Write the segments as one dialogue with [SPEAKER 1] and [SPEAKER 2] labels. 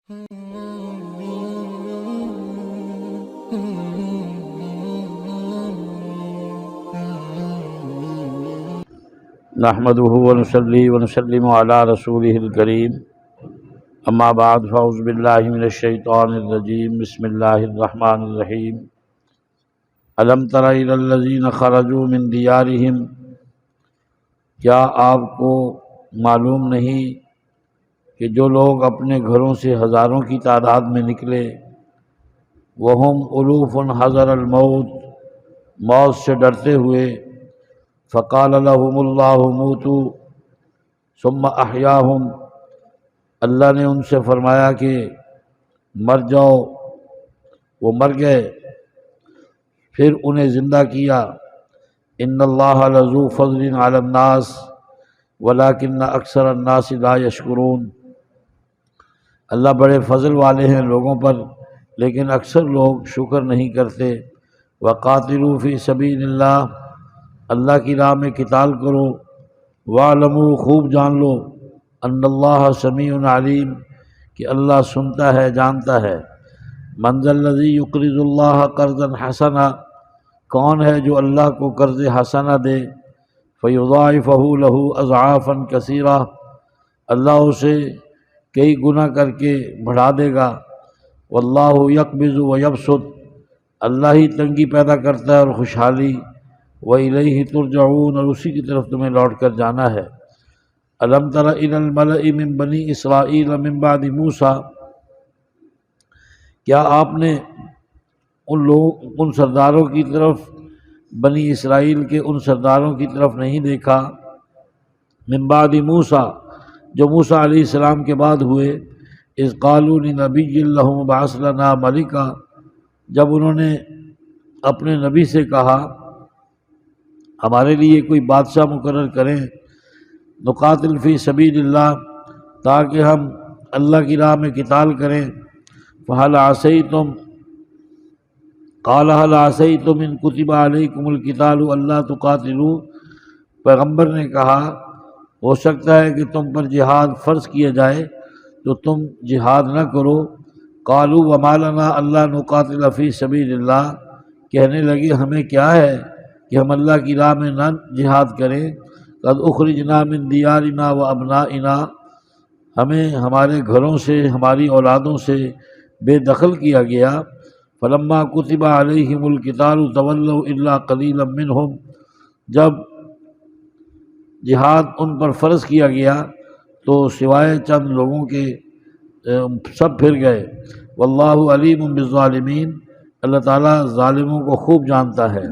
[SPEAKER 1] نحمده ونصلي ونسلم على رسوله الكريم اما بعد فاعوذ بالله من الشیطان الرجیم بسم اللہ الرحمن الرحیم الم تر الی الذین خرجوا من دیارہم، کیا آپ کو معلوم نہیں کہ جو لوگ اپنے گھروں سے ہزاروں کی تعداد میں نکلے، وہم الوف حذر الموت، موت سے ڈرتے ہوئے، فقال لهم اللہ موتوا ثم احیاہم، اللہ نے ان سے فرمایا کہ مر جاؤ، وہ مر گئے، پھر انہیں زندہ کیا۔ ان اللہ لذو فضل علی الناس ولکن اکثر الناس لا یشکرون، اللہ بڑے فضل والے ہیں لوگوں پر لیکن اکثر لوگ شکر نہیں کرتے۔ وقاتلوا فی سبیل اللہ، اللہ کی راہ میں قتال کرو۔ واعلموا، خوب جان لو، ان اللہ سمیع علیم، کہ اللہ سنتا ہے، جانتا ہے۔ من ذا الذی یقرض اللہ قرضا حسنا، کون ہے جو اللہ کو قرض حسنہ دے، فیضاعفہ لہ اضعافا کثیرہ، اللہ اسے کئی گنا کر کے بڑھا دے گا۔ واللہ یقبض ویبسط، اللہ ہی تنگی پیدا کرتا ہے اور خوشحالی۔ وَإِلَيْهِ تُرْجَعُونَ، اور اسی کی طرف تمہیں لوٹ کر جانا ہے۔ أَلَمْ تَرَ إِلَى الْمَلَإِ مِنْ بَنِي إِسْرَائِيلَ مِنْ بَعْدِ مُوسَىٰ، کیا آپ نے ان سرداروں کی طرف، بنی اسرائیل کے ان سرداروں کی طرف نہیں دیکھا، من بعد موسیٰ، جو موسیٰ علیہ السلام کے بعد ہوئے، اذ قالوا لنبی لہم ابعث لنا ملکا، جب انہوں نے اپنے نبی سے کہا ہمارے لیے کوئی بادشاہ مقرر کریں، نقاتل فی سبیل اللہ، تاکہ ہم اللہ کی راہ میں قتال کریں۔ فہل عصیتم، قال هل عصیتم ان کتب علیکم القتال الا تقاتلوا، پیغمبر نے کہا ہو سکتا ہے کہ تم پر جہاد فرض کیا جائے تو تم جہاد نہ کرو۔ قالوا وما لنا الا نقاتل فی سبیل اللہ، کہنے لگے ہمیں کیا ہے کہ ہم اللہ کی راہ میں نہ جہاد کریں۔ قد اخرجنا من دیارنا و ابنائنا، ہمیں ہمارے گھروں سے، ہماری اولادوں سے بے دخل کیا گیا۔ فلما کتب علیہم القتال تولوا الا قلیلا منہم، جب جہاد ان پر فرض کیا گیا تو سوائے چند لوگوں کے سب پھر گئے۔ واللہ علیم بالظالمین، اللہ تعالیٰ ظالموں کو خوب جانتا ہے۔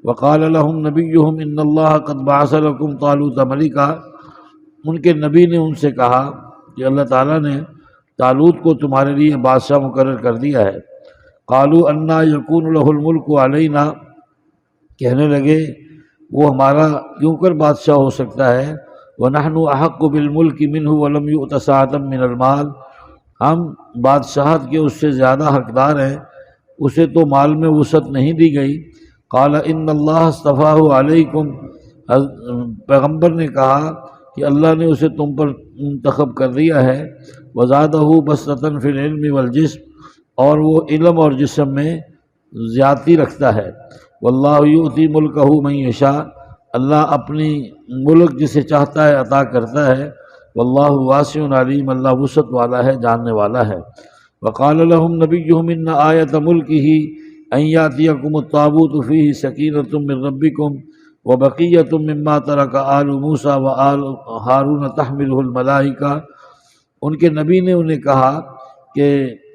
[SPEAKER 1] وقال لهم نبیہم ان اللہ قد بعث لکم طالوت ملکا، ان کے نبی نے ان سے کہا کہ اللہ تعالیٰ نے طالوت کو تمہارے لیے بادشاہ مقرر کر دیا ہے۔ قالوا انا یکون لہ الملک علینا، کہنے لگے وہ ہمارا کیوں کر بادشاہ ہو سکتا ہے۔ ونحن احق بالملک منہ ولم یؤت سعۃ من المال، ہم بادشاہت کے اس سے زیادہ حقدار ہیں، اسے تو مال میں وسعت نہیں دی گئی۔ قال ان اللہ اصطفاہ علیکم، پیغمبر نے کہا کہ اللہ نے اسے تم پر منتخب کر دیا ہے۔ وزادہ بسطۃ فی العلم والجسم، اور وہ علم اور جسم میں زیادتی رکھتا ہے۔ واللہ یؤتی ملکہ من یشاء، اللہ اپنی ملک جسے چاہتا ہے عطا کرتا ہے۔ واللہ واسع علیم، اللہ وسعت والا ہے، جاننے والا ہے۔ وقال لهم نبیہم ان آیۃ ملکہ ان یاتیکم التابوت فیہ سکینۃ من ربکم وبقیۃ مما ترک آل موسیٰ وآل ہارون تحملہ الملائکہ، ان کے نبی نے انہیں کہا کہ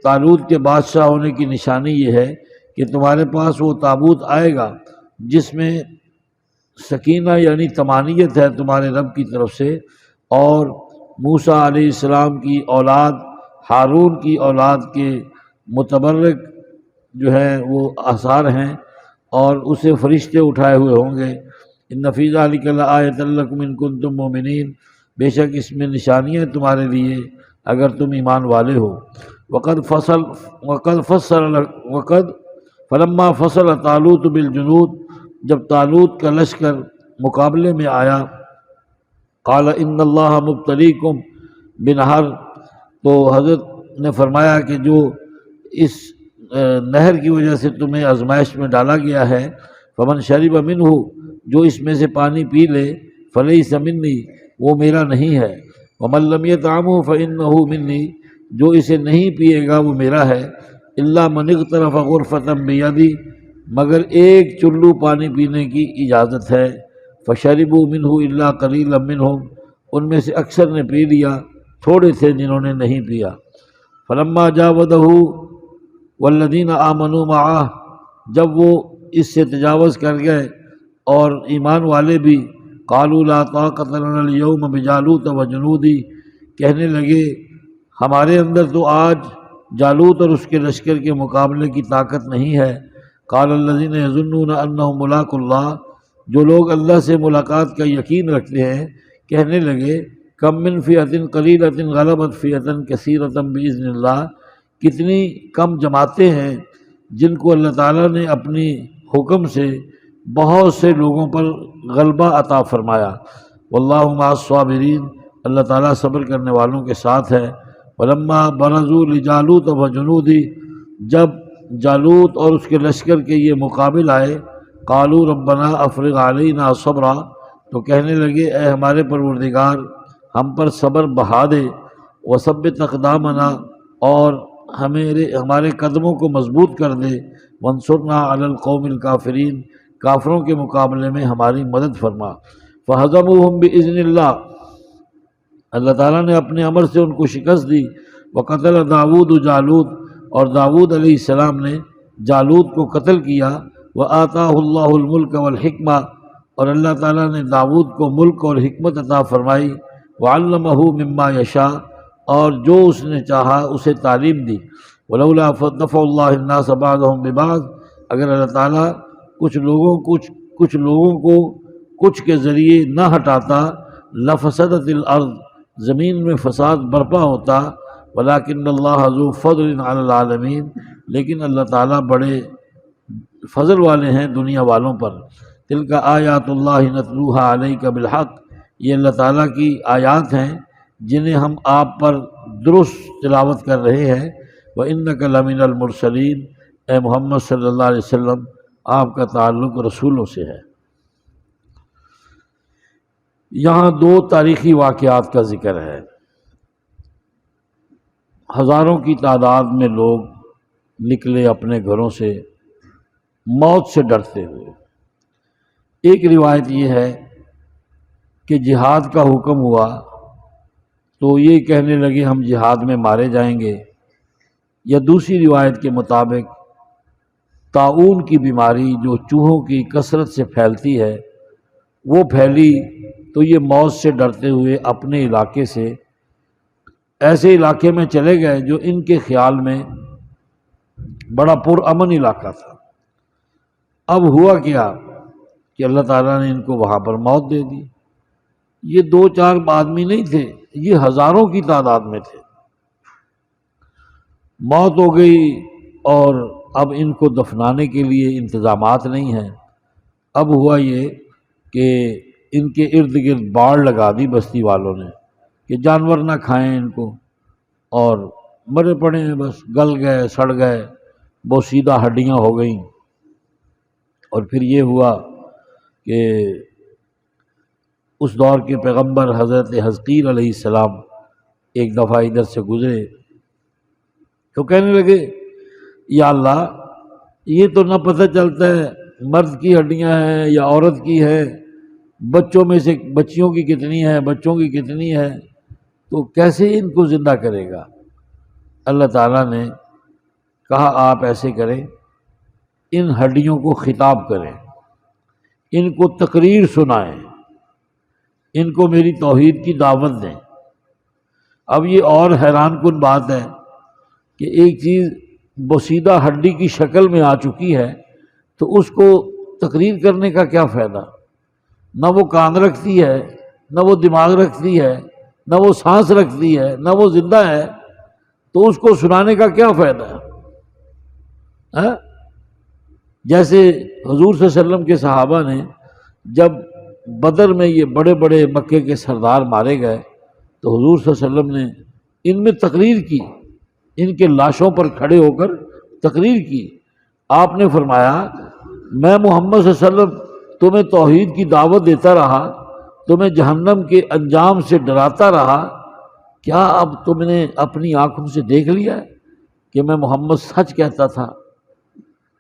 [SPEAKER 1] طالوت کے بادشاہ ہونے کی نشانی یہ ہے کہ تمہارے پاس وہ تابوت آئے گا جس میں سکینہ یعنی طمانینت ہے تمہارے رب کی طرف سے، اور موسیٰ علیہ السلام کی اولاد، ہارون کی اولاد کے متبرک جو ہیں وہ آثار ہیں، اور اسے فرشتے اٹھائے ہوئے ہوں گے۔ ان فی ذلک لآیۃ لکم ان کنتم مؤمنین، بے شک اس میں نشانیاں تمہارے لیے اگر تم ایمان والے ہو۔ فلما فصل طالوت بالجنود، جب طالوت کا لشکر مقابلے میں آیا، قال ان اللہ مبتلیکم بنہر، تو حضرت نے فرمایا کہ جو اس نہر کی وجہ سے تمہیں آزمائش میں ڈالا گیا ہے، فمن شرب منہ، جو اس میں سے پانی پی لے، فلیس منی، وہ میرا نہیں ہے، ومن لم یطعمہ فانہ منی، جو اسے نہیں پیے گا وہ میرا ہے، الا من اغترف غرفۃ بیدی، مگر ایک چلو پانی پینے کی اجازت ہے، فشربوا منہ الا قلیلا منہم، ان میں سے اکثر نے پی لیا، تھوڑے تھے جنہوں نے نہیں پیا۔ فلما جاوزہ والذین آمنوا معہ، جب وہ اس سے تجاوز کر گئے اور ایمان والے بھی، قالوا لا طاقت لنا اليوم بجالوت وجنودی، کہنے لگے ہمارے اندر تو آج جالوت اور اس کے لشکر کے مقابلے کی طاقت نہیں ہے۔ قال الذین یظنون انہم ملاقو اللہ، جو لوگ اللہ سے ملاقات کا یقین رکھتے ہیں کہنے لگے کم من فئۃ قلیلۃ غلبت فئۃ کثیرۃ باذن اللہ، کتنی کم جماعتیں ہیں جن کو اللہ تعالیٰ نے اپنی حکم سے بہت سے لوگوں پر غلبہ عطا فرمایا۔ واللہ مع الصابرین، اللہ تعالیٰ صبر کرنے والوں کے ساتھ ہے۔ ولما برزوا لجالوت وجنودی، جب جالوت اور اس کے لشکر کے یہ مقابل آئے، قالوا ربنا افرغ علینا صبرا، تو کہنے لگے اے ہمارے پروردگار ہم پر صبر بہا دے، وثبت اقدامنا، اور ہمارے قدموں کو مضبوط کر دے، وانصرنا علی القوم الکافرین، کافروں کے مقابلے میں ہماری مدد فرما۔ فہزموہم باذن اللہ، اللہ تعالیٰ نے اپنے امر سے ان کو شکست دی۔ وقتل داود جالوت، اور داود علیہ السلام نے جالوت کو قتل کیا۔ وآتاہ اللہ الملک والحکمہ، اور اللہ تعالیٰ نے داود کو ملک اور حکمت عطا فرمائی۔ وعلمہ مما یشاء، اور جو اس نے چاہا اسے تعلیم دی۔ ولولا دفع اللہ الناس بعضهم ببعض، اگر اللہ تعالیٰ کچھ لوگوں کو کچھ کے ذریعے نہ ہٹاتا، لفسدت الارض، زمین میں فساد برپا ہوتا۔ ولکن اللہ ذو فضل علی العالمین، لیکن اللہ تعالیٰ بڑے فضل والے ہیں دنیا والوں پر۔ تلک آیات اللہ نتلوہا علیک بالحق، یہ اللہ تعالیٰ کی آیات ہیں جنہیں ہم آپ پر درست تلاوت کر رہے ہیں۔ وَإِنَّكَ لَمِنَ الْمُرْسَلِينَ، اے محمد صلی اللہ علیہ وسلم آپ کا تعلق رسولوں سے ہے۔ یہاں دو تاریخی واقعات کا ذکر ہے۔ ہزاروں کی تعداد میں لوگ نکلے اپنے گھروں سے موت سے ڈرتے ہوئے۔ ایک روایت یہ ہے کہ جہاد کا حکم ہوا تو یہ کہنے لگے ہم جہاد میں مارے جائیں گے، یا دوسری روایت کے مطابق طاعون کی بیماری جو چوہوں کی کثرت سے پھیلتی ہے وہ پھیلی، تو یہ موت سے ڈرتے ہوئے اپنے علاقے سے ایسے علاقے میں چلے گئے جو ان کے خیال میں بڑا پرامن علاقہ تھا۔ اب ہوا کیا کہ اللہ تعالیٰ نے ان کو وہاں پر موت دے دی۔ یہ دو چار آدمی نہیں تھے، یہ ہزاروں کی تعداد میں تھے۔ موت ہو گئی اور اب ان کو دفنانے کے لیے انتظامات نہیں ہیں۔ اب ہوا یہ کہ ان کے ارد گرد باڑ لگا دی بستی والوں نے کہ جانور نہ کھائیں ان کو، اور مرے پڑے ہیں، بس گل گئے، سڑ گئے، بوسیدہ ہڈیاں ہو گئیں۔ اور پھر یہ ہوا کہ اس دور کے پیغمبر حضرت حزقیل علیہ السلام ایک دفعہ ادھر سے گزرے تو کہنے لگے یا اللہ یہ تو نہ پتہ چلتا ہے مرد کی ہڈیاں ہیں یا عورت کی ہے، بچوں میں سے بچیوں کی کتنی ہے، بچوں کی کتنی ہے، تو کیسے ان کو زندہ کرے گا؟ اللہ تعالیٰ نے کہا آپ ایسے کریں، ان ہڈیوں کو خطاب کریں، ان کو تقریر سنائیں، ان کو میری توحید کی دعوت دیں۔ اب یہ اور حیران کن بات ہے کہ ایک چیز بوسیدہ ہڈی کی شکل میں آ چکی ہے تو اس کو تقریر کرنے کا کیا فائدہ؟ نہ وہ کان رکھتی ہے، نہ وہ دماغ رکھتی ہے، نہ وہ سانس رکھتی ہے، نہ وہ زندہ ہے، تو اس کو سنانے کا کیا فائدہ ہے؟ جیسے حضور صلی اللہ علیہ وسلم کے صحابہ نے جب بدر میں یہ بڑے بڑے مکے کے سردار مارے گئے تو حضور صلی اللہ علیہ وسلم نے ان میں تقریر کی ان کے لاشوں پر کھڑے ہو کر تقریر کی۔ آپ نے فرمایا میں محمد صلی اللہ علیہ وسلم تمہیں توحید کی دعوت دیتا رہا، تمہیں جہنم کے انجام سے ڈراتا رہا، کیا اب تم نے اپنی آنکھوں سے دیکھ لیا ہے کہ میں محمد سچ کہتا تھا؟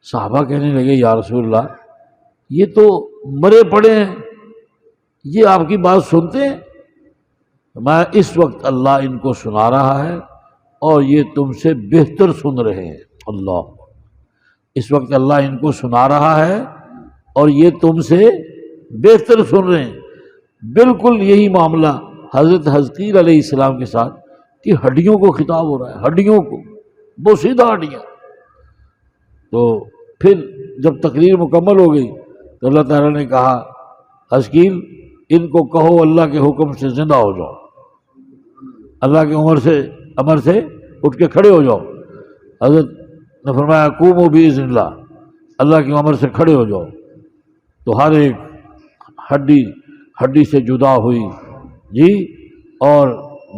[SPEAKER 1] صحابہ کہنے لگے یا رسول اللہ یہ تو مرے پڑے ہیں، یہ آپ کی بات سنتے ہیں؟ میں اس وقت اللہ ان کو سنا رہا ہے اور یہ تم سے بہتر سن رہے ہیں۔ اللہ، اس وقت اللہ ان کو سنا رہا ہے اور یہ تم سے بہتر سن رہے ہیں۔ بالکل یہی معاملہ حضرت حزقیل علیہ السلام کے ساتھ کہ ہڈیوں کو خطاب ہو رہا ہے، ہڈیوں کو، بوسیدہ ہڈیاں۔ تو پھر جب تقریر مکمل ہو گئی تو اللہ تعالیٰ نے کہا حزقیل ان کو کہو اللہ کے حکم سے زندہ ہو جاؤ، اللہ کے امر سے اٹھ کے کھڑے ہو جاؤ۔ حضرت نے فرمایا قوموا بإذن اللہ، اللہ کے امر سے کھڑے ہو جاؤ۔ تو ہر ایک ہڈی سے جدا ہوئی جی، اور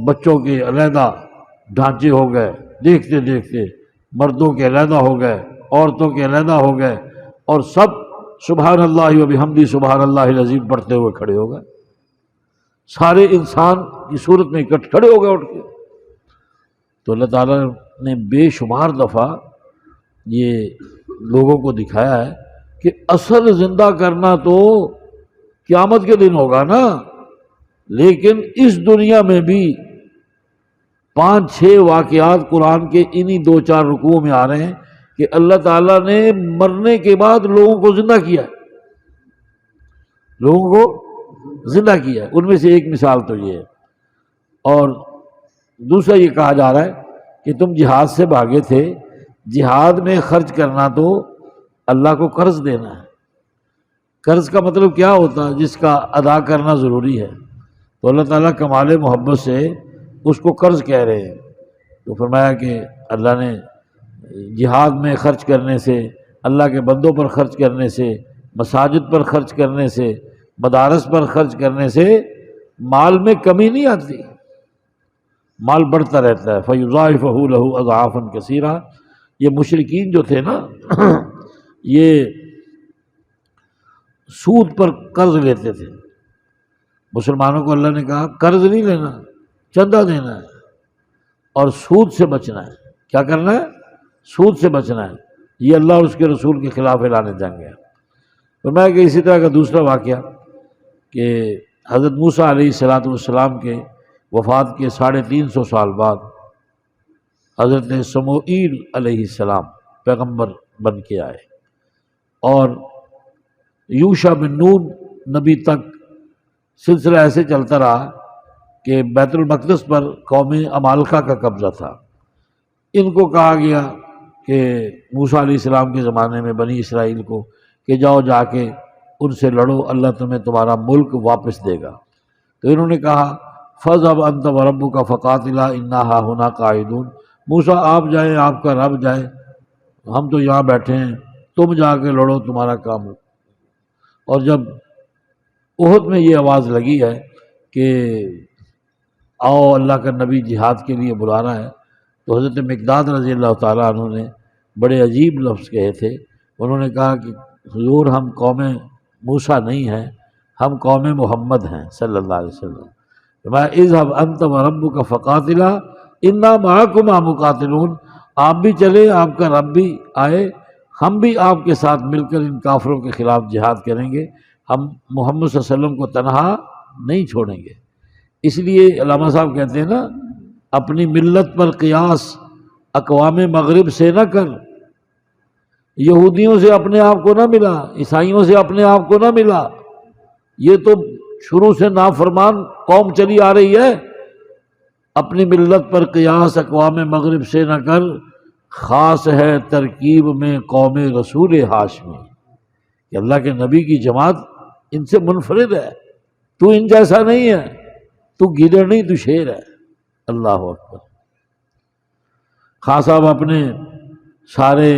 [SPEAKER 1] بچوں کے علیحدہ ڈھانچے ہو گئے، دیکھتے دیکھتے مردوں کے علیحدہ ہو گئے، عورتوں کے علیحدہ ہو گئے، اور سب سبحان اللہ و بحمدہ سبحان اللہ العظیم پڑھتے ہوئے کھڑے ہو گئے، سارے انسان کی صورت میں کھڑے ہو گئے اٹھ کے۔ تو اللہ تعالیٰ نے بے شمار دفعہ یہ لوگوں کو دکھایا ہے کہ اصل زندہ کرنا تو قیامت کے دن ہوگا نا، لیکن اس دنیا میں بھی 5-6 واقعات قرآن کے انہی 2-4 رکوعوں میں آ رہے ہیں کہ اللہ تعالیٰ نے مرنے کے بعد لوگوں کو زندہ کیا ہے، لوگوں کو زندہ کیا ہے۔ ان میں سے ایک مثال تو یہ ہے، اور دوسرا یہ کہا جا رہا ہے کہ تم جہاد سے بھاگے تھے، جہاد میں خرچ کرنا تو اللہ کو قرض دینا ہے۔ قرض کا مطلب کیا ہوتا ہے؟ جس کا ادا کرنا ضروری ہے۔ تو اللہ تعالیٰ کمال محبت سے اس کو قرض کہہ رہے ہیں۔ تو فرمایا کہ اللہ نے جہاد میں خرچ کرنے سے، اللہ کے بندوں پر خرچ کرنے سے، مساجد پر خرچ کرنے سے، مدارس پر خرچ کرنے سے مال میں کمی نہیں آتی، مال بڑھتا رہتا ہے۔ فَيُضَاعِفَهُ لَهُ أَضْعَافًا كَثِيرًا۔ یہ مشرکین جو تھے نا یہ سود پر قرض لیتے تھے۔ مسلمانوں کو اللہ نے کہا قرض نہیں لینا، چندہ دینا ہے اور سود سے بچنا ہے۔ کیا کرنا ہے؟ سود سے بچنا ہے۔ یہ اللہ اور اس کے رسول کے خلاف اعلان جنگ ہے۔ فرمایا کہ اسی طرح کا دوسرا واقعہ کہ حضرت موسیٰ علیہ السلام کے وفات کے 350 سال بعد حضرت سموئیل علیہ السلام پیغمبر بن کے آئے، اور یوشع بن نون نبی تک سلسلہ ایسے چلتا رہا کہ بیت المقدس پر قوم عمالقہ کا قبضہ تھا۔ ان کو کہا گیا کہ موسیٰ علیہ السلام کے زمانے میں بنی اسرائیل کو کہ جاؤ جا کے ان سے لڑو، اللہ تمہیں تمہارا ملک واپس دے گا۔ تو انہوں نے کہا فَاذْهَبْ أَنْتَ وَرَبُّكَ فَقَاتِلَا إِنَّا هَاهُنَا قَاعِدُونَ، موسیٰ آپ جائیں، آپ کا رب جائے، ہم تو یہاں بیٹھے ہیں، تم جا کے لڑو، تمہارا کام ہو۔ اور جب احد میں یہ آواز لگی ہے کہ آؤ اللہ کا نبی جہاد کے لیے بلا رہا ہے، تو حضرت مقداد رضی اللہ تعالیٰ عنہ نے بڑے عجیب لفظ کہے تھے۔ انہوں نے کہا کہ حضور ہم قوم موسیٰ نہیں ہیں، ہم قوم محمد ہیں صلی اللہ علیہ وسلم۔ اذهب انت وربك فقاتلا انا معكما مقاتلون، آپ بھی چلے، آپ کا رب بھی آئے، ہم بھی آپ کے ساتھ مل کر ان کافروں کے خلاف جہاد کریں گے، ہم محمد صلی اللہ علیہ وسلم کو تنہا نہیں چھوڑیں گے۔ اس لیے علامہ صاحب کہتے ہیں نا، اپنی ملت پر قیاس اقوام مغرب سے نہ کر، یہودیوں سے اپنے آپ کو نہ ملا، عیسائیوں سے اپنے آپ کو نہ ملا، یہ تو شروع سے نافرمان قوم چلی آ رہی ہے۔ اپنی ملت پر قیاس اقوام مغرب سے نہ کر، خاص ہے ترکیب میں قوم رسول ہاشمی، کہ اللہ کے نبی کی جماعت ان سے منفرد ہے، تو ان جیسا نہیں ہے، تو گیدڑ نہیں، تو شیر ہے۔ اللہ اکبر۔ خاص صاحب اپنے سارے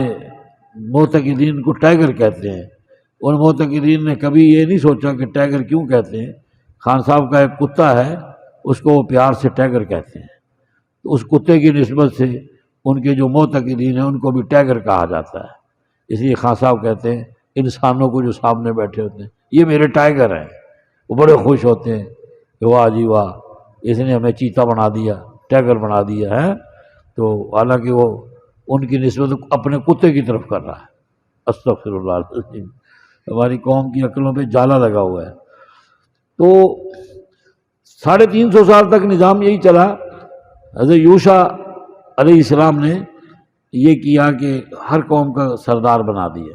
[SPEAKER 1] معتقدین کو ٹائگر کہتے ہیں، ان معتقدین نے کبھی یہ نہیں سوچا کہ ٹائگر کیوں کہتے ہیں۔ خان صاحب کا ایک کتا ہے، اس کو وہ پیار سے ٹائگر کہتے ہیں، تو اس کتے کی نسبت سے ان کے جو معتقدین ہیں ان کو بھی ٹائگر کہا جاتا ہے۔ اس لیے خان صاحب کہتے ہیں انسانوں کو جو سامنے بیٹھے ہوتے ہیں یہ میرے ٹائگر ہیں، وہ بڑے خوش ہوتے ہیں کہ واہ جی واہ، اس نے ہمیں چیتا بنا دیا، ٹائگر بنا دیا ہے۔ تو حالانکہ وہ ان کی نسبت اپنے کتے کی طرف کر رہا ہے۔ استغفر اللہ العظیم، ہماری قوم کی عقلوں پہ جالا لگا ہوا ہے۔ تو 350 سال تک نظام یہی چلا۔ حضرت یوشع علیہ السلام نے یہ کیا کہ ہر قوم کا سردار بنا دیا،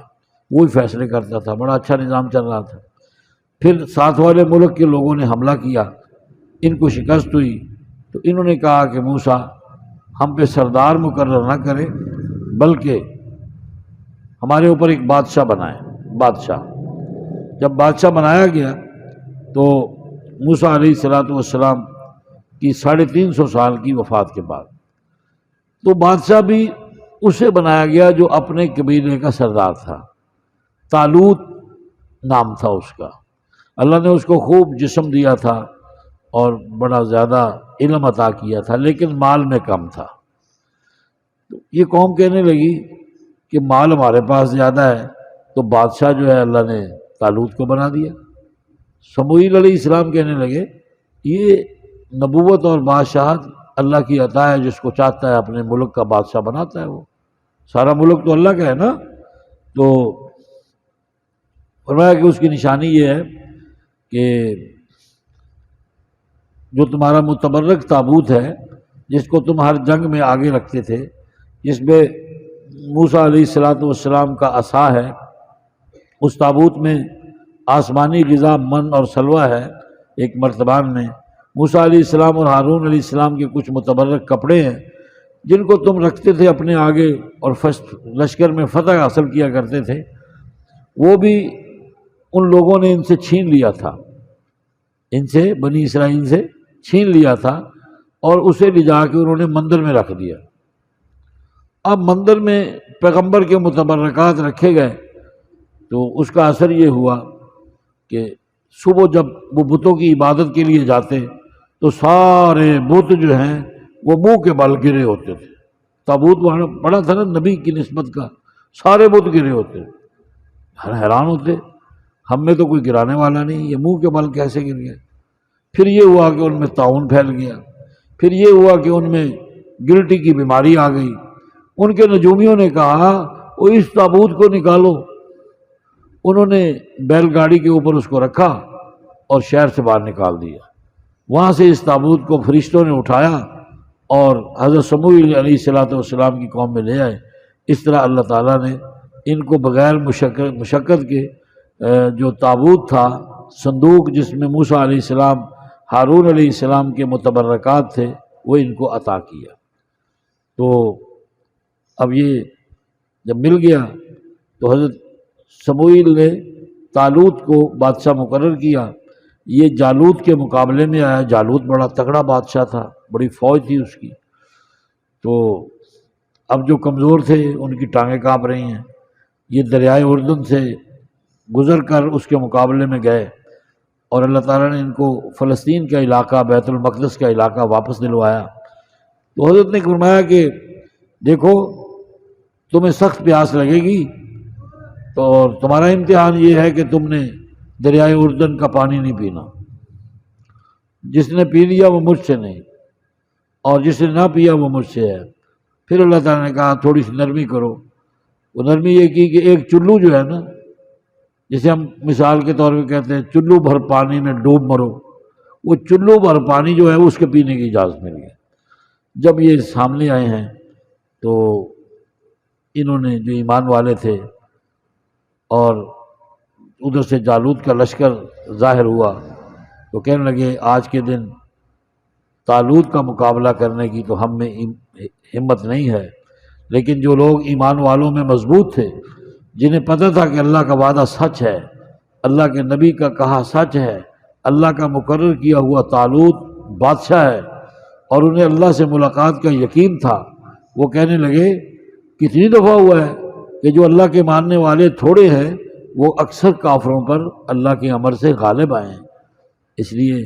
[SPEAKER 1] وہی فیصلے کرتا تھا، بڑا اچھا نظام چل رہا تھا۔ پھر ساتھ والے ملک کے لوگوں نے حملہ کیا، ان کو شکست ہوئی، تو انہوں نے کہا کہ موسیٰ ہم پہ سردار مقرر نہ کریں بلکہ ہمارے اوپر ایک بادشاہ بنائیں۔ بادشاہ جب بادشاہ بنایا گیا تو موسیٰ علیہ السلام کی 350 سال کی وفات کے بعد تو بادشاہ بھی اسے بنایا گیا جو اپنے قبیلے کا سردار تھا۔ طالوت نام تھا اس کا۔ اللہ نے اس کو خوب جسم دیا تھا اور بڑا زیادہ علم عطا کیا تھا، لیکن مال میں کم تھا۔ تو یہ قوم کہنے لگی کہ مال ہمارے پاس زیادہ ہے، تو بادشاہ جو ہے اللہ نے طالوت کو بنا دیا۔ سموئیل علیہ السلام کہنے لگے یہ نبوت اور بادشاہت اللہ کی عطا ہے، جس کو چاہتا ہے اپنے ملک کا بادشاہ بناتا ہے، وہ سارا ملک تو اللہ کا ہے نا۔ تو فرمایا کہ اس کی نشانی یہ ہے کہ جو تمہارا متبرک تابوت ہے، جس کو تم ہر جنگ میں آگے رکھتے تھے، جس میں موسیٰ علیہ السلام کا عصا ہے، اس تابوت میں آسمانی غذا من اور سلوہ ہے ایک مرتبان میں، موسیٰ علیہ السلام اور ہارون علیہ السلام کے کچھ متبرک کپڑے ہیں جن کو تم رکھتے تھے اپنے آگے اور لشکر میں فتح حاصل کیا کرتے تھے، وہ بھی ان لوگوں نے ان سے چھین لیا تھا، ان سے بنی اسرائیل سے چھین لیا تھا، اور اسے لے جا کے انہوں نے مندر میں رکھ دیا۔ اب مندر میں پیغمبر کے متبرکات رکھے گئے تو اس کا اثر یہ ہوا کہ صبح جب وہ بتوں کی عبادت کے لیے جاتے تو سارے بت جو ہیں وہ منہ کے بل گرے ہوتے تھے۔ تابوت وہاں پڑا تھا نا نبی کی نسبت کا، سارے بت گرے ہوتے، حیران ہوتے ہم میں تو کوئی گرانے والا نہیں، یہ منہ کے بل کیسے گر گئے؟ پھر یہ ہوا کہ ان میں طاعون پھیل گیا، پھر یہ ہوا کہ ان میں گلٹی کی بیماری آ گئی۔ ان کے نجومیوں نے کہا وہ اس تابوت کو نکالو۔ انہوں نے بیل گاڑی کے اوپر اس کو رکھا اور شہر سے باہر نکال دیا۔ وہاں سے اس تابوت کو فرشتوں نے اٹھایا اور حضرت سموئیل علیہ السلام کی قوم میں لے آئے۔ اس طرح اللہ تعالیٰ نے ان کو بغیر مشقت کے جو تابوت تھا، صندوق جس میں موسیٰ علیہ السلام، ہارون علیہ السلام کے متبرکات تھے، وہ ان کو عطا کیا۔ تو اب یہ جب مل گیا تو حضرت سموئیل نے طالوت کو بادشاہ مقرر کیا۔ یہ جالوت کے مقابلے میں آیا۔ جالوت بڑا تگڑا بادشاہ تھا، بڑی فوج تھی اس کی۔ تو اب جو کمزور تھے ان کی ٹانگیں کانپ رہی ہیں، یہ دریائے اردن سے گزر کر اس کے مقابلے میں گئے، اور اللہ تعالیٰ نے ان کو فلسطین کا علاقہ، بیت المقدس کا علاقہ واپس دلوایا۔ تو حضرت نے فرمایا کہ دیکھو تمہیں سخت پیاس لگے گی، تو تمہارا امتحان یہ ہے کہ تم نے دریائے اردن کا پانی نہیں پینا۔ جس نے پی لیا وہ مجھ سے نہیں، اور جس نے نہ پیا وہ مجھ سے ہے۔ پھر اللہ تعالیٰ نے کہا تھوڑی سی نرمی کرو۔ وہ نرمی یہ کی کہ ایک چلو جو ہے نا، جسے ہم مثال کے طور پہ کہتے ہیں چلو بھر پانی میں ڈوب مرو، وہ چلو بھر پانی جو ہے اس کے پینے کی اجازت مل گئی۔ جب یہ سامنے آئے ہیں تو انہوں نے جو ایمان والے تھے، اور ادھر سے جالوت کا لشکر ظاہر ہوا، تو کہنے لگے آج کے دن طالوت کا مقابلہ کرنے کی تو ہم میں ہمت نہیں ہے، لیکن جو لوگ ایمان والوں میں مضبوط تھے، جنہیں پتہ تھا کہ اللہ کا وعدہ سچ ہے، اللہ کے نبی کا کہا سچ ہے، اللہ کا مقرر کیا ہوا طالوت بادشاہ ہے، اور انہیں اللہ سے ملاقات کا یقین تھا، وہ کہنے لگے کتنی دفعہ ہوا ہے کہ جو اللہ کے ماننے والے تھوڑے ہیں وہ اکثر کافروں پر اللہ کے امر سے غالب آئے ہیں، اس لیے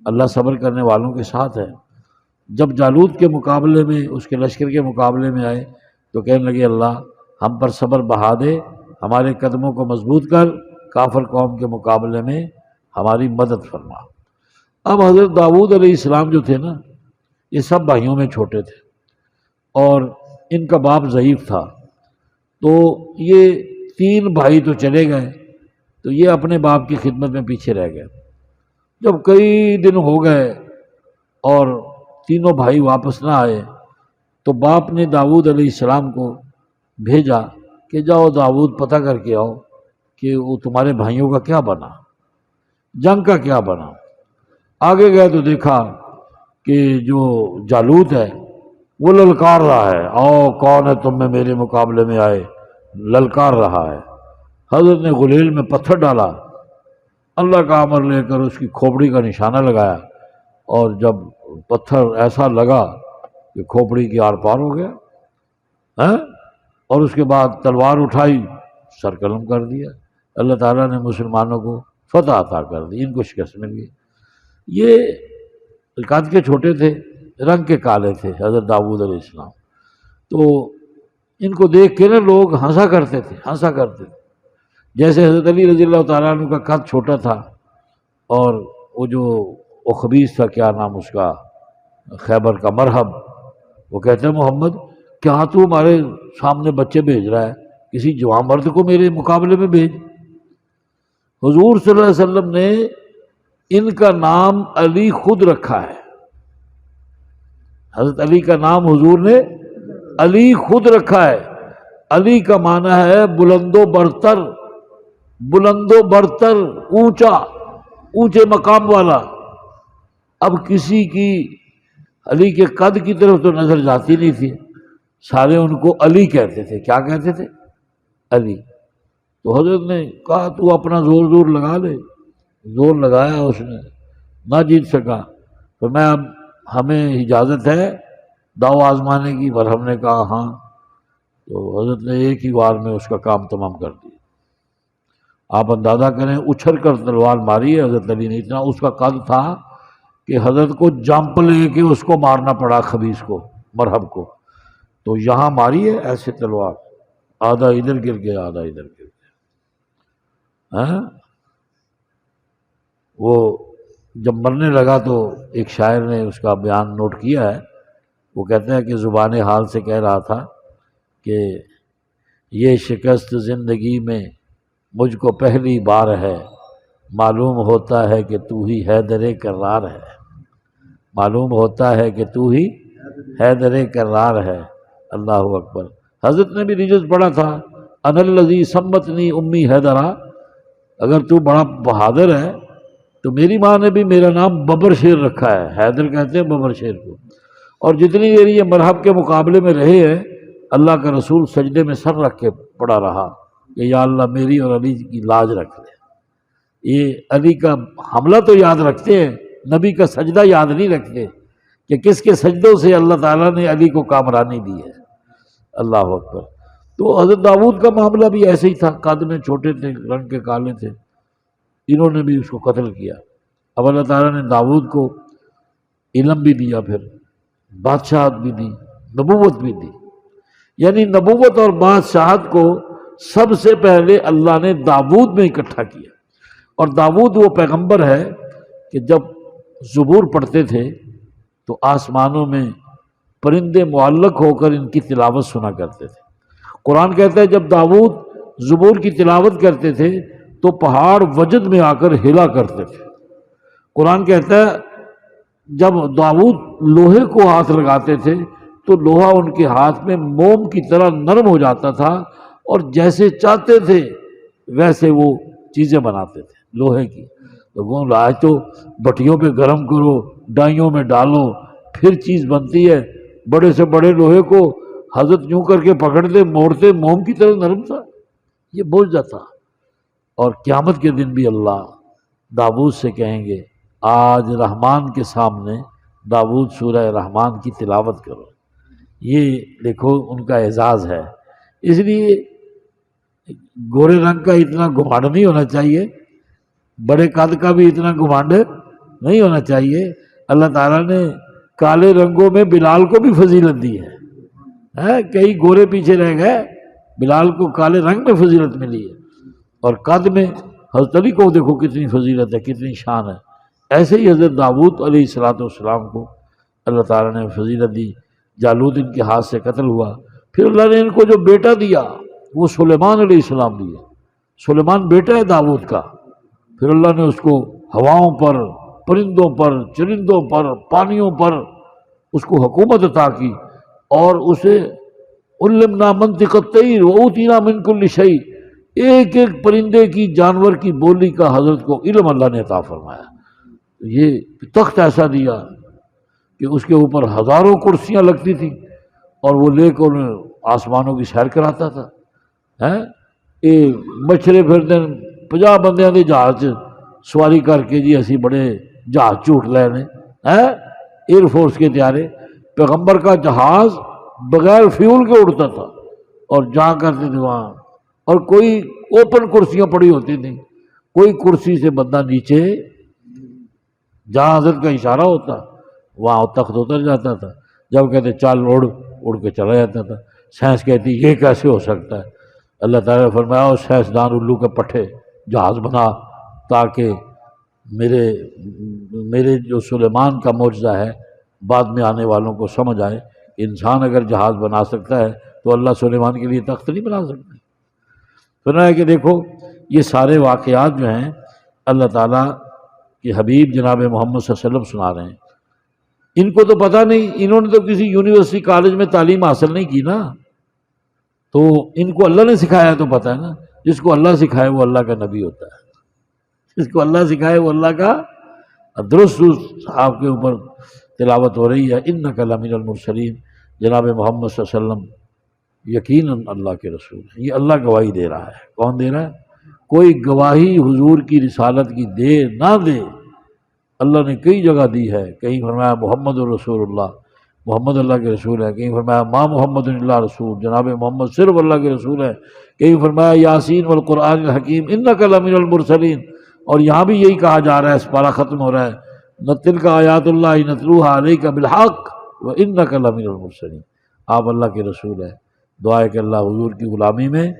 [SPEAKER 1] اللہ صبر کرنے والوں کے ساتھ ہے۔ جب جالوت کے مقابلے میں، اس کے لشکر کے مقابلے میں آئے تو کہنے لگے اللہ ہم پر صبر بڑھا دے، ہمارے قدموں کو مضبوط کر، کافر قوم کے مقابلے میں ہماری مدد فرما۔ اب حضرت داؤد علیہ السلام جو تھے نا، یہ سب بھائیوں میں چھوٹے تھے اور ان کا باپ ضعیف تھا، تو یہ 3 بھائی تو چلے گئے، تو یہ اپنے باپ کی خدمت میں پیچھے رہ گئے۔ جب کئی دن ہو گئے اور تینوں بھائی واپس نہ آئے تو باپ نے داؤد علیہ السلام کو بھیجا کہ جاؤ داؤد پتہ کر کے آؤ کہ وہ تمہارے بھائیوں کا کیا بنا، جنگ کا کیا بنا۔ آگے گئے تو دیکھا کہ جو جالوت ہے وہ للکار رہا ہے، آؤ کون ہے تم میں میرے مقابلے میں آئے، للکار رہا ہے۔ حضرت نے غلیل میں پتھر ڈالا، اللہ کا امر لے کر اس کی کھوپڑی کا نشانہ لگایا، اور جب پتھر ایسا لگا کہ کھوپڑی کی آر پار ہو گیا، اور اس کے بعد تلوار اٹھائی، سر قلم کر دیا۔ اللہ تعالیٰ نے مسلمانوں کو فتح عطا کر دی، ان کو شکست مل گئی۔ یہ قد کے چھوٹے تھے، رنگ کے کالے تھے حضرت داؤد علیہ السلام، تو ان کو دیکھ کے نا لوگ ہنسا کرتے تھے، جیسے حضرت علی رضی اللہ تعالیٰ عنہ کا قد چھوٹا تھا، اور وہ جو خبیث تھا، کیا نام اس کا، خیبر کا مرہب، وہ کہتے ہیں محمد کیا تو ہمارے سامنے بچے بھیج رہا ہے، کسی جوان مرد کو میرے مقابلے میں بھیج۔ حضور صلی اللہ علیہ وسلم نے ان کا نام علی خود رکھا ہے، حضرت علی کا نام حضور نے علی خود رکھا ہے۔ علی کا معنی ہے بلند و برتر، بلند و برتر، اونچا، اونچے مقام والا۔ اب کسی کی علی کے قد کی طرف تو نظر جاتی نہیں تھی، سارے ان کو علی کہتے تھے۔ کیا کہتے تھے؟ علی۔ تو حضرت نے کہا تو اپنا زور لگا لے، زور لگایا، اس نے نہ جیت سکا۔ تو میں اب ہمیں اجازت ہے داؤ آزمانے کی، پر ہم نے کہا ہاں۔ تو حضرت نے ایک ہی بار میں اس کا کام تمام کر دیا۔ آپ اندازہ کریں اچھل کر تلوار ماری ہے حضرت علی نے، اتنا اس کا قد تھا کہ حضرت کو جمپ لے کے اس کو مارنا پڑا، خبیث کو، مرہب کو۔ تو یہاں ماری ہے ایسے تلوار، آدھا ادھر گر گیا، آدھا ادھر گر گیا۔ وہ جب مرنے لگا تو ایک شاعر نے اس کا بیان نوٹ کیا ہے، وہ کہتا ہے کہ زبان حال سے کہہ رہا تھا کہ یہ شکست زندگی میں مجھ کو پہلی بار ہے، معلوم ہوتا ہے کہ تو ہی حیدر کرار ہے، معلوم ہوتا ہے کہ تو ہی حیدر کرار ہے۔ اللہ اکبر۔ حضرت نے بھی رجز پڑھا تھا، انا الذی سمتنی امی حیدرا، اگر تو بڑا بہادر ہے تو میری ماں نے بھی میرا نام ببر شیر رکھا ہے، حیدر کہتے ہیں ببر شیر کو۔ اور جتنی دیر یہ مرحب کے مقابلے میں رہے ہیں، اللہ کا رسول سجدے میں سر رکھ کے پڑا رہا کہ یا اللہ میری اور علی کی لاج رکھ لے۔ یہ علی کا حملہ تو یاد رکھتے ہیں، نبی کا سجدہ یاد نہیں رکھتے کہ کس کے سجدوں سے اللہ تعالیٰ نے علی کو کامرانی دی ہے۔ اللہ اکبر۔ تو حضرت داؤد کا معاملہ بھی ایسے ہی تھا، قد میں چھوٹے تھے، رنگ کے کالے تھے، انہوں نے بھی اس کو قتل کیا۔ اب اللہ تعالیٰ نے داؤد کو علم بھی دیا، پھر بادشاہت بھی دی، نبوت بھی دی، یعنی نبوت اور بادشاہت کو سب سے پہلے اللہ نے داؤد میں اکٹھا کیا۔ اور داؤد وہ پیغمبر ہے کہ جب زبور پڑھتے تھے تو آسمانوں میں پرندے معلق ہو کر ان کی تلاوت سنا کرتے تھے۔ قرآن کہتا ہے جب داؤد زبور کی تلاوت کرتے تھے تو پہاڑ وجد میں آ کر ہلا کرتے تھے۔ قرآن کہتا ہے جب داؤد لوہے کو ہاتھ لگاتے تھے تو لوہا ان کے ہاتھ میں موم کی طرح نرم ہو جاتا تھا، اور جیسے چاہتے تھے ویسے وہ چیزیں بناتے تھے لوہے کی۔ تو وہ آج تو بٹیوں پہ گرم کرو، ڈائیوں میں ڈالو، پھر چیز بنتی ہے۔ بڑے سے بڑے لوہے کو حضرت یوں کر کے پکڑتے، موڑتے، موم کی طرح نرم تھا، یہ بوجھ تھا۔ اور قیامت کے دن بھی اللہ داؤد سے کہیں گے آج رحمان کے سامنے داؤد سورہ رحمان کی تلاوت کرو۔ یہ دیکھو ان کا اعزاز ہے۔ اس لیے گورے رنگ کا اتنا گھمانڈ نہیں ہونا چاہیے، بڑے قد کا بھی اتنا گھمانڈ نہیں ہونا چاہیے۔ اللہ تعالیٰ نے کالے رنگوں میں بلال کو بھی فضیلت دی ہے، کئی گورے پیچھے رہ گئے، بلال کو کالے رنگ میں فضیلت ملی ہے، اور قد میں حضرت علی کو دیکھو کتنی فضیلت ہے، کتنی شان ہے۔ ایسے ہی حضرت داؤد علیہ السلام کو اللہ تعالیٰ نے فضیلت دی، جالوت ان کے ہاتھ سے قتل ہوا، پھر اللہ نے ان کو جو بیٹا دیا وہ سلیمان علیہ السلام دیا۔ سلیمان بیٹا ہے داؤد کا، پھر اللہ نے اس کو ہواؤں پر، پرندوں پر، چرندوں پر، پانیوں پر اس کو حکومت عطا کی، اور اسے علمنا منطق الطیر وأوتینا من کل شیء، ایک ایک پرندے کی، جانور کی بولی کا حضرت کو علم اللہ نے عطا فرمایا۔ یہ تخت ایسا دیا کہ اس کے اوپر ہزاروں کرسیاں لگتی تھیں، اور وہ لے کر آسمانوں کی سیر کراتا تھا۔ مچھرے پھر دن 50 بندیاں دے جہاز سواری کر کے جی اسی بڑے جہاز جھوٹ لینے، ایئر فورس کے طیارے، پیغمبر کا جہاز بغیر فیول کے اڑتا تھا، اور جہاں کرتے تھے وہاں، اور کوئی اوپن کرسیاں پڑی ہوتی تھیں، کوئی کرسی سے بندہ نیچے، جہاں حضرت کا اشارہ ہوتا وہاں تخت اتر جاتا تھا، جب کہتے چل اڑ کے چلا جاتا تھا۔ سائنس کہتی یہ کیسے ہو سکتا ہے؟ اللہ تعالیٰ نے فرمایا اور سائنسدان الو کے پٹھے جہاز بنا، تاکہ میرے جو سلیمان کا معجزہ ہے بعد میں آنے والوں کو سمجھ آئے، انسان اگر جہاز بنا سکتا ہے تو اللہ سلیمان کے لیے تخت نہیں بنا سکتا۔ سنا ہے کہ دیکھو یہ سارے واقعات جو ہیں اللہ تعالیٰ کے حبیب جناب محمد صلی اللہ علیہ وسلم سنا رہے ہیں۔ ان کو تو پتہ نہیں، انہوں نے تو کسی یونیورسٹی کالج میں تعلیم حاصل نہیں کی نا، تو ان کو اللہ نے سکھایا تو پتہ ہے نا۔ جس کو اللہ سکھائے وہ اللہ کا نبی ہوتا ہے، جس کو اللہ سکھائے وہ اللہ کا۔ درست آپ کے اوپر تلاوت ہو رہی ہے انک لمن المرسلین، جناب محمد صلی اللہ علیہ وسلم یقیناً اللہ کے رسول ہیں۔ یہ اللہ گواہی دے رہا ہے۔ کون دے رہا ہے؟ کوئی گواہی حضور کی رسالت کی دے نہ دے، اللہ نے کئی جگہ دی ہے، کہیں فرمایا محمد رسول اللہ، محمد اللہ کے رسول ہے، کہیں فرمایا ما محمد اللہ رسول، جناب محمد صرف اللہ کے رسول ہے، کہیں فرمایا یاسین والقرآن الحکیم انک لمن المرسلین، اور یہاں بھی یہی کہا جا رہا ہے، اس پارہ ختم ہو رہا ہے تلک آیات اللہ نتلوہا علیک بالحق وانک لمن المرسلین، آپ اللہ کے رسول ہیں۔ دعا ہے کہ اللہ حضور کی غلامی میں